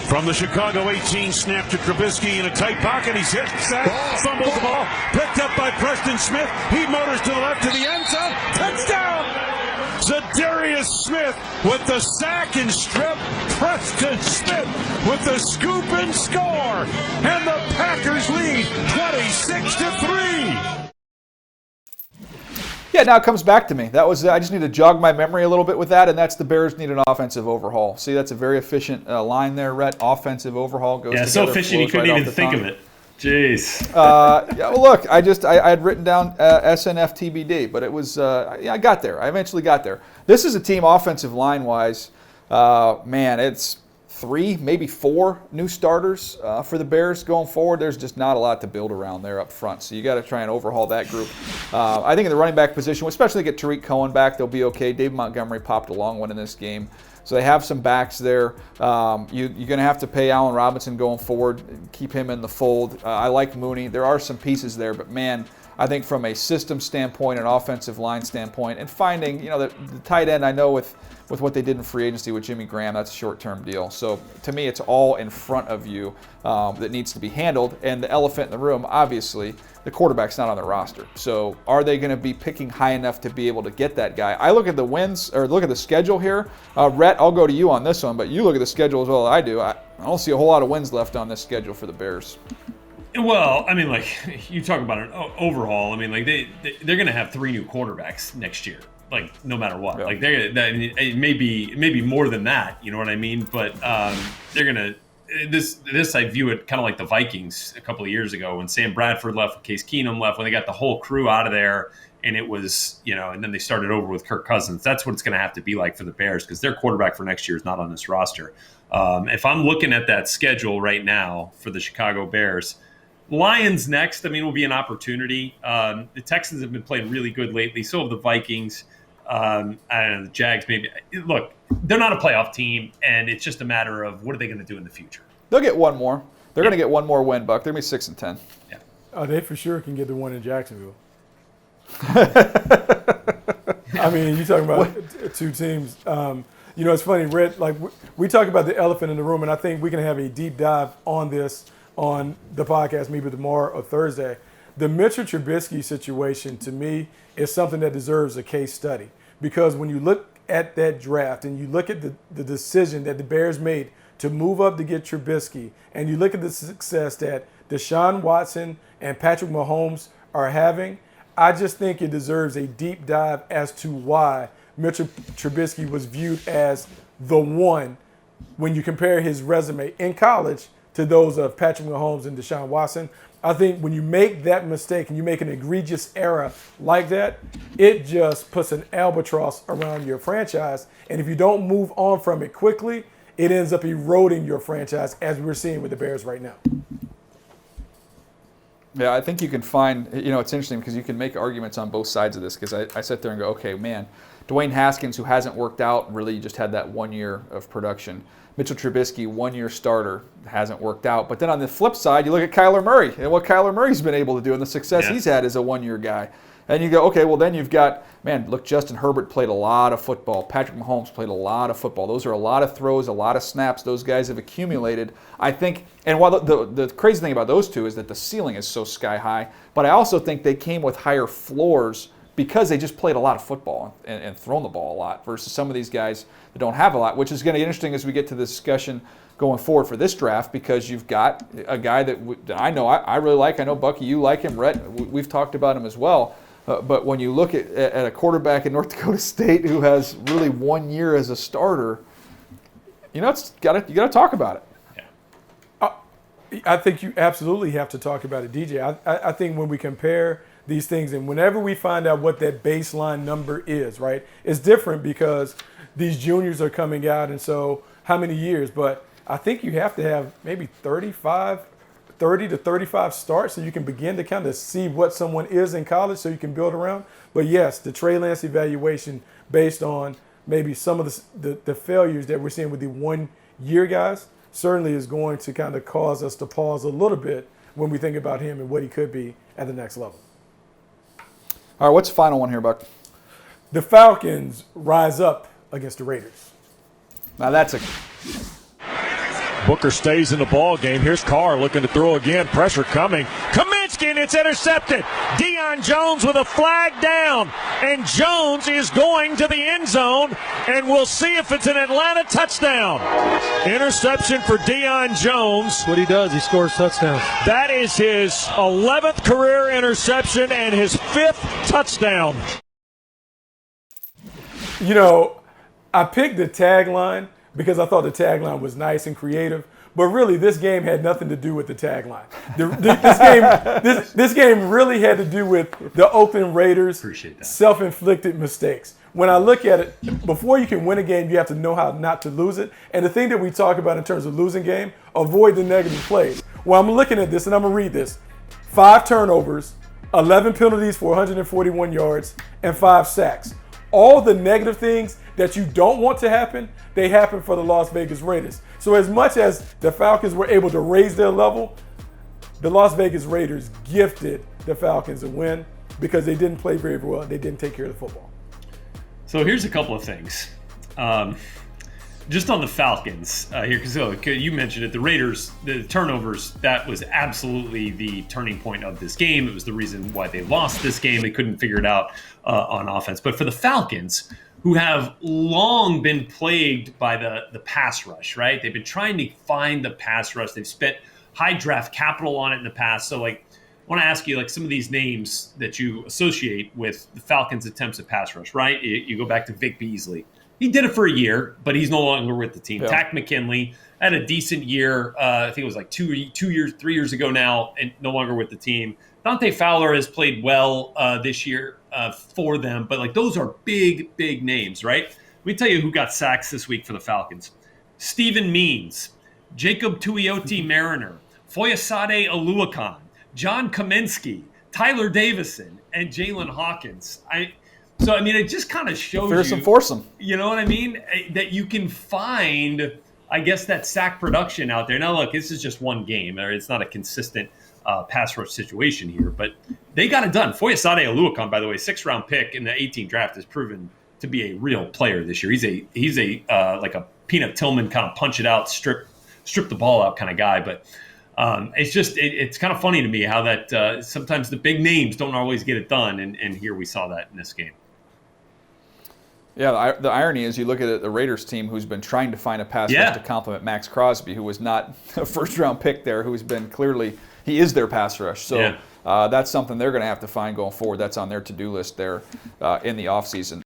From the Chicago 18, snap to Trubisky in a tight pocket. He's hit, sacked, fumbles the ball, picked up by Preston Smith. He motors to the left to the end zone. Touchdown! Zadarius Smith with the sack and strip. Preston Smith with the scoop and score. And the Packers lead 26-3. Yeah, now it comes back to me. That was I just need to jog my memory a little bit with that, and that's the Bears need an offensive overhaul. See, that's a very efficient line there, Rhett. Offensive overhaul goes together. Yeah, so efficient you couldn't even think of it. Jeez. Yeah, well, look, I had written down SNFTBD, but it was I got there. I eventually got there. This is a team offensive line-wise. Man, it's 3, maybe 4 new starters for the Bears going forward. There's just not a lot to build around there up front, so you got to try and overhaul that group. I think in the running back position, especially get Tariq Cohen back, they'll be okay. Dave Montgomery popped a long one in this game, so they have some backs there. You're going to have to pay Allen Robinson going forward, keep him in the fold. I like Mooney. There are some pieces there, but man, I think from a system standpoint, an offensive line standpoint, and finding, the tight end, I know with what they did in free agency with Jimmy Graham, that's a short-term deal. So to me, it's all in front of you that needs to be handled. And the elephant in the room, obviously, the quarterback's not on the roster. So are they going to be picking high enough to be able to get that guy? I look at the wins, or look at the schedule here. Rhett, I'll go to you on this one, but you look at the schedule as well as I do. I don't see a whole lot of wins left on this schedule for the Bears. Well, I mean, like, you talk about an overhaul. I mean, like, they're going to have 3 new quarterbacks next year, like, no matter what. Yeah. Like, it may be more than that, you know what I mean? But they're going to this I view it kind of like the Vikings a couple of years ago when Sam Bradford left, when Case Keenum left, when they got the whole crew out of there, and it was, and then they started over with Kirk Cousins. That's what it's going to have to be like for the Bears, because their quarterback for next year is not on this roster. If I'm looking at that schedule right now for the Chicago Bears, Lions next, I mean, will be an opportunity. The Texans have been playing really good lately. So have the Vikings. I don't know, the Jags maybe. Look, they're not a playoff team, and it's just a matter of what are they going to do in the future. They'll get one more. They're going to get one more win, Buck. They're going to be 6-10. Yeah. Oh, they for sure can get the one in Jacksonville. I mean, you're talking about 2 teams. It's funny, Red, like we talk about the elephant in the room, and I think we can have a deep dive on this on the podcast maybe tomorrow or Thursday. The Mitchell Trubisky situation, to me, is something that deserves a case study, because when you look at that draft and you look at the decision that the Bears made to move up to get Trubisky, and you look at the success that Deshaun Watson and Patrick Mahomes are having, I just think it deserves a deep dive as to why Mitchell Trubisky was viewed as the one when you compare his resume in college to those of Patrick Mahomes and Deshaun Watson. I think when you make that mistake and you make an egregious error like that, it just puts an albatross around your franchise. And if you don't move on from it quickly, it ends up eroding your franchise, as we're seeing with the Bears right now. Yeah, I think you can find, it's interesting because you can make arguments on both sides of this, because I sit there and go, okay, man, Dwayne Haskins, who hasn't worked out, really just had that 1 year of production. Mitchell Trubisky, 1 year starter, hasn't worked out. But then on the flip side, you look at Kyler Murray and what Kyler Murray's been able to do and the success he's had as a 1 year guy. And you go, okay, well then you've got, Justin Herbert played a lot of football. Patrick Mahomes played a lot of football. Those are a lot of throws, a lot of snaps those guys have accumulated. I think, and while the crazy thing about those two is that the ceiling is so sky high, but I also think they came with higher floors because they just played a lot of football and thrown the ball a lot versus some of these guys that don't have a lot, which is going to be interesting as we get to the discussion going forward for this draft, because you've got a guy that I know I really like. I know, Bucky, you like him. Rhett, we've talked about him as well. But when you look at a quarterback in North Dakota State who has really 1 year as a starter, you got to talk about it. Yeah. I think you absolutely have to talk about it, DJ. I think when we compare these things, and whenever we find out what that baseline number is, right, it's different because these juniors are coming out, and so how many years? But I think you have to have maybe 30 to 35 starts so you can begin to kind of see what someone is in college so you can build around. But yes, the Trey Lance evaluation based on maybe some of the failures that we're seeing with the 1 year guys certainly is going to kind of cause us to pause a little bit when we think about him and what he could be at the next level. All right, what's the final one here, Buck? The Falcons rise up against the Raiders. Now that's a Booker stays in the ball game. Here's Carr looking to throw again. Pressure coming. Kaminsky, and it's intercepted. Deion Jones with a flag down. And Jones is going to the end zone. And we'll see if it's an Atlanta touchdown. Interception for Deion Jones. What he does, he scores touchdowns. That is his 11th career interception and his 5th touchdown. You know, I picked the tagline because I thought the tagline was nice and creative. But really, this game had nothing to do with the tagline. This game really had to do with the Oakland Raiders' self-inflicted mistakes. When I look at it, before you can win a game, you have to know how not to lose it. And the thing that we talk about in terms of losing game, avoid the negative plays. Well, I'm looking at this, and I'm going to read this. 5 turnovers, 11 penalties for 141 yards, and 5 sacks. All the negative things that you don't want to happen, they happen for the Las Vegas Raiders. So as much as the Falcons were able to raise their level, the Las Vegas Raiders gifted the Falcons a win because they didn't play very well. They didn't take care of the football. So here's a couple of things. Just on the Falcons here, because you mentioned it, the Raiders, the turnovers, that was absolutely the turning point of this game. It was the reason why they lost this game. They couldn't figure it out on offense. But for the Falcons, who have long been plagued by the pass rush, right? They've been trying to find the pass rush. They've spent high draft capital on it in the past. So, I want to ask you, some of these names that you associate with the Falcons' attempts at pass rush, right? You go back to Vic Beasley. He did it for a year, but he's no longer with the team. Yeah. Tack McKinley had a decent year. I think it was 3 years ago now, and no longer with the team. Dante Fowler has played well this year for them, but those are big names, right? Let me tell you who got sacks this week for the Falcons. Steven Means, Jacob Tuioti-Mariner, Foyesade Oluokun, John Kaminsky, Tyler Davison, and Jalen Hawkins. It just kind of shows Fearsome foursome. You know what I mean? That you can find, I guess, that sack production out there. Now, look, this is just one game. It's not a consistent pass rush situation here, but they got it done. Foyesade Oluokun, by the way, 6th-round pick in the 18 draft, has proven to be a real player this year. He's a like a Peanut Tillman kind of punch it out, strip the ball out kind of guy. But it's kind of funny to me how that sometimes the big names don't always get it done, and here we saw that in this game. Yeah, the irony is you look at the Raiders team who's been trying to find a pass rush to complement Max Crosby, who was not a first-round pick there, who's been clearly – he is their pass rush. So that's something they're going to have to find going forward. That's on their to-do list there in the offseason.